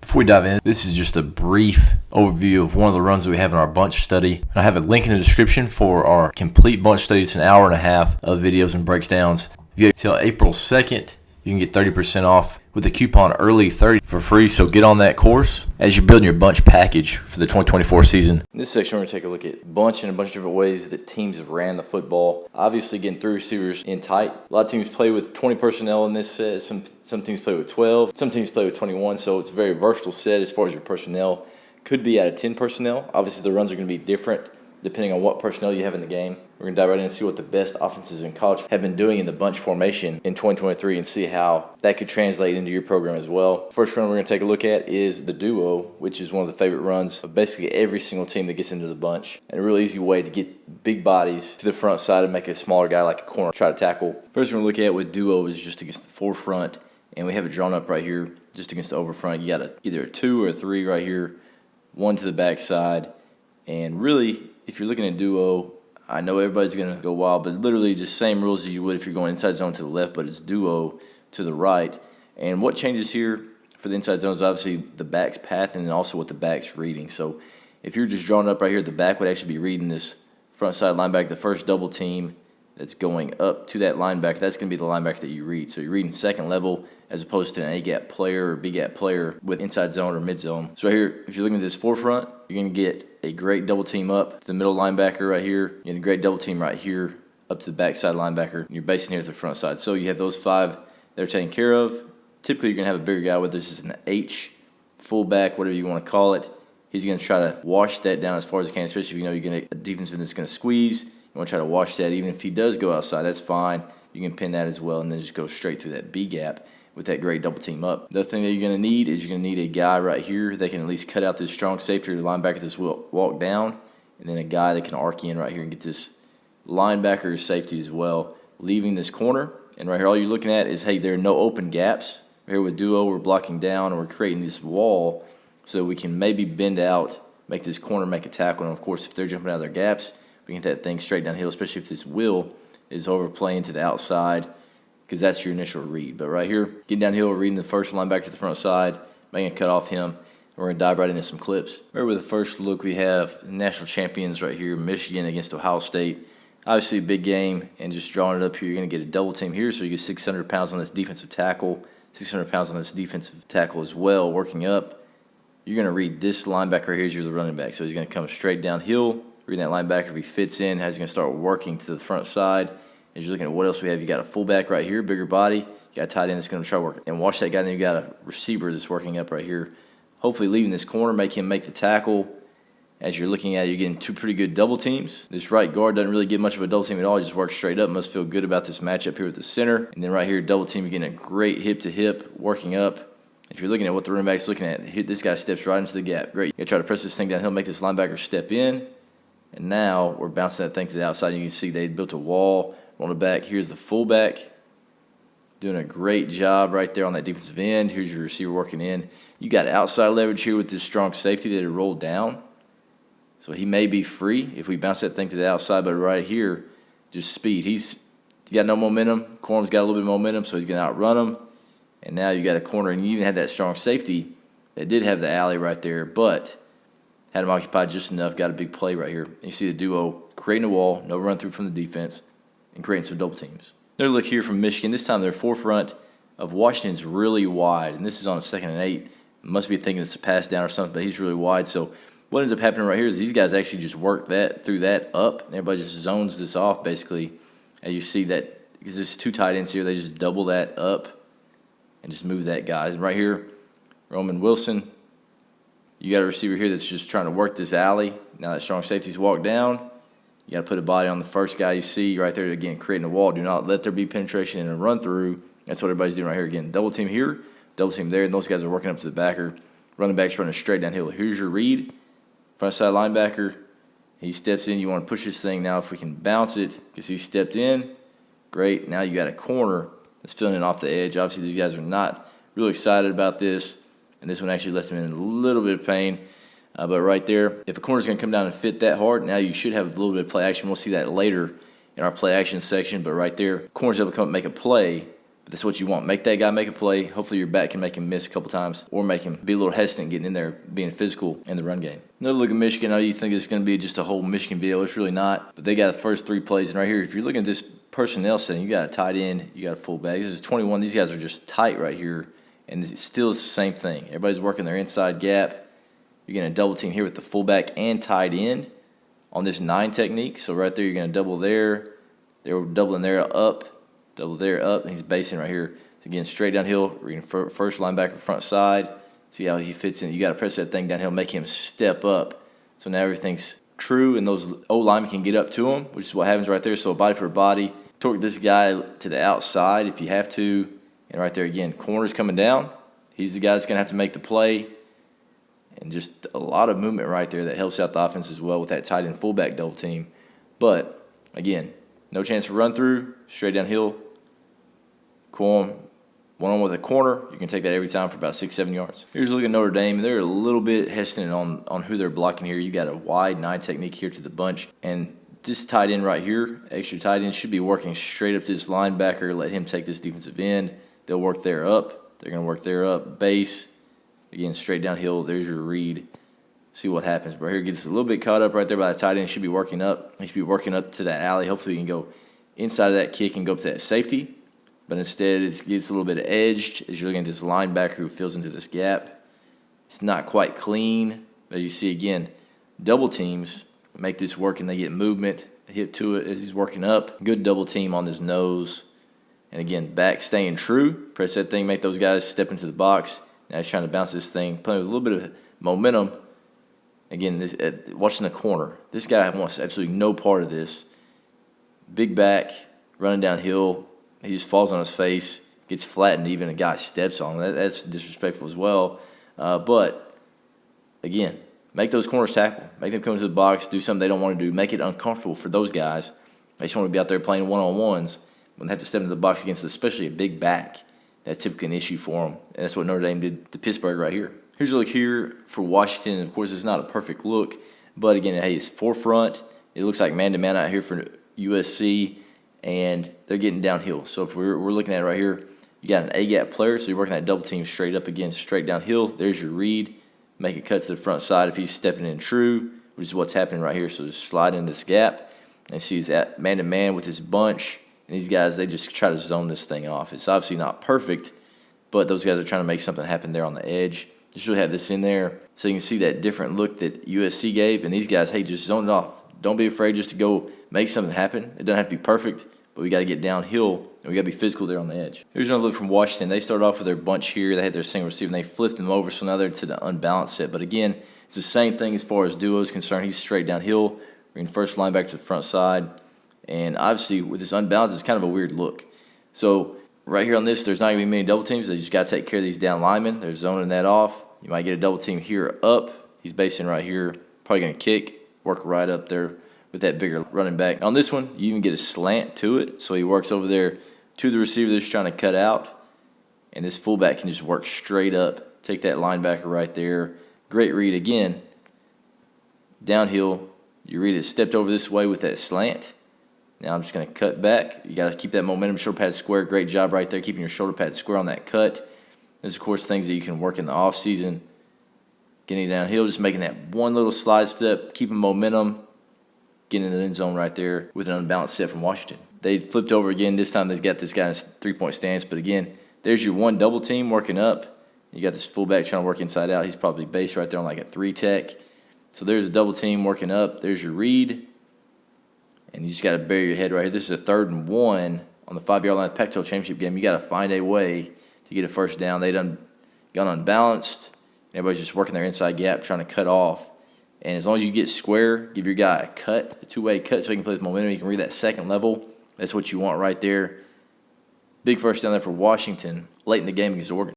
Before we dive in, this is just a brief overview of one of the runs that we have in our bunch study. I have a link in the description for our complete bunch study. It's an hour and a half of videos and breakdowns. If you have till April 2nd, you can get 30% off with the coupon early30 for free. So get on that course as you're building your bunch package for the 2024 season. In this section, we're going to take a look at bunch and a bunch of different ways that teams have ran the football. Obviously, getting three receivers in tight. A lot of teams play with 20 personnel in this set. Some teams play with 12. Some teams play with 21. So it's a very versatile set as far as your personnel. Could be out of 10 personnel. Obviously, the runs are going to be different depending on what personnel you have in the game. We're going to dive right in and see what the best offenses in college have been doing in the bunch formation in 2023 and see how that could translate into your program as well. First run we're going to take a look at is the duo, which is one of the favorite runs of basically every single team that gets into the bunch. And a real easy way to get big bodies to the front side and make a smaller guy like a corner try to tackle. First we're going to look at with duo is just against the forefront, and we have it drawn up right here just against the overfront. You got either a 2 or a 3 right here, 1 to the backside, and really if you're looking at duo, I know everybody's going to go wild, but literally just same rules as you would if you're going inside zone to the left, but it's duo to the right. And what changes here for the inside zone is obviously the back's path and then also what the back's reading. So if you're just drawing up right here, the back would actually be reading this front side linebacker, the first double team that's going up to that linebacker. That's going to be the linebacker that you read. So you're reading second level as opposed to an A-gap player or B-gap player with inside zone or mid-zone. So right here, if you're looking at this forefront, you're going to get a great double team up to the middle linebacker right here. You're getting a great double team right here up to the backside linebacker. And you're basing here at the front side. So you have those 5 that are taken care of. Typically, you're going to have a bigger guy, whether this is an H, fullback, whatever you want to call it. He's going to try to wash that down as far as he can, especially if you know you're going to a defensive end that's going to squeeze. You want to try to wash that. Even if he does go outside, that's fine. You can pin that as well and then just go straight through that B gap with that great double team up. The other thing that you're going to need is you're going to need a guy right here that can at least cut out this strong safety or the linebacker that's will walk down, and then a guy that can arc in right here and get this linebacker or safety as well, leaving this corner. And right here, all you're looking at is, hey, there are no open gaps. Right here with duo, we're blocking down and we're creating this wall so we can maybe bend out, make this corner make a tackle. And, of course, if they're jumping out of their gaps, we can get that thing straight downhill, especially if this wheel is overplaying to the outside, because that's your initial read. But right here, getting downhill, reading the first linebacker to the front side, making a cut off him, and we're going to dive right into some clips. Right with the first look, we have national champions right here, Michigan against Ohio State. Obviously a big game, and just drawing it up here, you're going to get a double team here, so you get 600 pounds on this defensive tackle, 600 pounds on this defensive tackle as well, working up. You're going to read this linebacker right here as you're the running back. So he's going to come straight downhill, reading that linebacker. If he fits in, he's going to start working to the front side. As you're looking at what else we have, you got a fullback right here, bigger body. You got a tight end that's going to try to work and watch that guy. Then you got a receiver that's working up right here, hopefully leaving this corner, make him make the tackle. As you're looking at it, you're getting 2 pretty good double teams. This right guard doesn't really get much of a double team at all. He just works straight up. Must feel good about this matchup here with the center. And then right here, double team, you're getting a great hip-to-hip working up. If you're looking at what the running back's looking at, this guy steps right into the gap. Great. You got to try to press this thing down. He'll make this linebacker step in. And now we're bouncing that thing to the outside. You can see they built a wall. On the back, here's the fullback doing a great job right there on that defensive end. Here's your receiver working in. You got outside leverage here with this strong safety that it rolled down. So he may be free if we bounce that thing to the outside, but right here, just speed. He got no momentum. Corn's got a little bit of momentum, so he's going to outrun him. And now you got a corner, and you even had that strong safety that did have the alley right there, but had him occupied just enough, got a big play right here. And you see the duo creating a wall, no run through from the defense, and creating some double teams. Another look here from Michigan. This time their forefront of Washington's really wide, and this is on a 2nd and 8. Must be thinking it's a pass down or something, but he's really wide. So what ends up happening right here is these guys actually just work that through that up, and everybody just zones this off basically. And you see that because there's 2 tight ends here, they just double that up and just move that guy. And right here, Roman Wilson, you got a receiver here that's just trying to work this alley. Now that strong safety's walked down. You got to put a body on the first guy you see right there, again, creating a wall. Do not let there be penetration in a run-through. That's what everybody's doing right here. Again, double team here, double team there, and those guys are working up to the backer. Running back's running straight downhill. Here's your read. Front side linebacker. He steps in. You want to push this thing now. If we can bounce it, because he stepped in, great. Now you got a corner that's filling it off the edge. Obviously, these guys are not really excited about this, and this one actually left them in a little bit of pain. But right there, if a corner's going to come down and fit that hard, now you should have a little bit of play action. We'll see that later in our play action section. But right there, corner's able to come make a play. But That's what you want. Make that guy make a play. Hopefully your back can make him miss a couple times or make him be a little hesitant getting in there, being physical in the run game. Another look at Michigan. I know you think it's going to be just a whole Michigan video. It's really not. But they got the first 3 plays. And right here, if you're looking at this personnel setting, you got a tight end, you got a fullback. This is 21. These guys are just tight right here. And it's still the same thing. Everybody's working their inside gap. You're going to double team here with the fullback and tight end on this 9 technique. So right there, you're going to double there. They're doubling there up. Double there up, and he's basing right here. Again, straight downhill, reading first linebacker front side. See how he fits in. You got to press that thing downhill, make him step up. So now everything's true, and those O-linemen can get up to him, which is what happens right there. So body for body. Torque this guy to the outside if you have to. And right there again, corner's coming down. He's the guy that's going to have to make the play. And just a lot of movement right there that helps out the offense as well with that tight end fullback double team. But, again, no chance for run through, straight downhill. Cool. One-on-one with a corner. You can take that every time for about 6-7 yards. Here's a look at Notre Dame. They're a little bit hesitant on who they're blocking here. You got a wide 9 technique here to the bunch. And this tight end right here, extra tight end, should be working straight up to this linebacker. Let him take this defensive end. They'll work there up. They're going to work there up. Base. Again, straight downhill. There's your read. See what happens. But here, gets a little bit caught up right there by the tight end. Should be working up. He should be working up to that alley. Hopefully, you can go inside of that kick and go up to that safety. But instead, it gets a little bit edged as you're looking at this linebacker who fills into this gap. It's not quite clean. As you see, again, double teams make this work, and they get movement, hip to it as he's working up. Good double team on his nose. And again, back staying true. Press that thing, make those guys step into the box. Now he's trying to bounce this thing, playing with a little bit of momentum. Again, watching the corner. This guy wants absolutely no part of this. Big back, running downhill. He just falls on his face, gets flattened, even a guy steps on him. That's disrespectful as well. But, again, make those corners tackle. Make them come into the box, do something they don't want to do. Make it uncomfortable for those guys. They just want to be out there playing one-on-ones when they have to step into the box against especially a big back. That's typically an issue for them. And that's what Notre Dame did to Pittsburgh right here. Here's a look here for Washington. And of course, it's not a perfect look. But, again, hey, it's forefront. It looks like man-to-man out here for USC. And they're getting downhill. So if we're looking at it right here, you got an A-gap player, so you're working that double team straight up again, straight downhill. There's your read. Make it cut to the front side if he's stepping in true, which is what's happening right here. So just slide in this gap. And see he's at man-to-man with his bunch. And these guys, they just try to zone this thing off. It's obviously not perfect, but those guys are trying to make something happen there on the edge. Just really have this in there so you can see that different look that USC gave. And these guys, hey, just zone it off. Don't be afraid just to go make something happen. It doesn't have to be perfect, but we got to get downhill, and we got to be physical there on the edge. Here's another look from Washington. They started off with their bunch here. They had their single receiver, and they flipped them over, so now they're to the unbalanced set. But again, it's the same thing as far as duo is concerned. He's straight downhill, bringing first linebacker to the front side. And obviously, with this unbalanced, it's kind of a weird look. So right here on this, there's not going to be many double teams. They just got to take care of these down linemen. They're zoning that off. You might get a double team here up. He's basing right here. Probably going to kick, work right up there with that bigger running back. On this one, you even get a slant to it. So he works over there to the receiver that's trying to cut out. And this fullback can just work straight up. Take that linebacker right there. Great read again. Downhill. You read it stepped over this way with that slant. Now I'm just going to cut back. You got to keep that momentum. Shoulder pad square. Great job right there, keeping your shoulder pad square on that cut. There's, of course, things that you can work in the offseason. Getting downhill, just making that one little slide step, keeping momentum, getting in the end zone right there with an unbalanced set from Washington. They flipped over again. This time they've got this guy in his three-point stance. But, again, there's your one double team working up. You got this fullback trying to work inside out. He's probably based right there on like a 3-tech. So there's a double team working up. There's your read. And you just got to bury your head right here. This is a 3rd and 1 on the 5-yard line of the Pac-12 championship game. You got to find a way to get a first down. They done got unbalanced. Everybody's just working their inside gap, trying to cut off. And as long as you get square, give your guy a cut, a two-way cut, so he can play with momentum. He can read that second level. That's what you want right there. Big first down there for Washington late in the game against Oregon.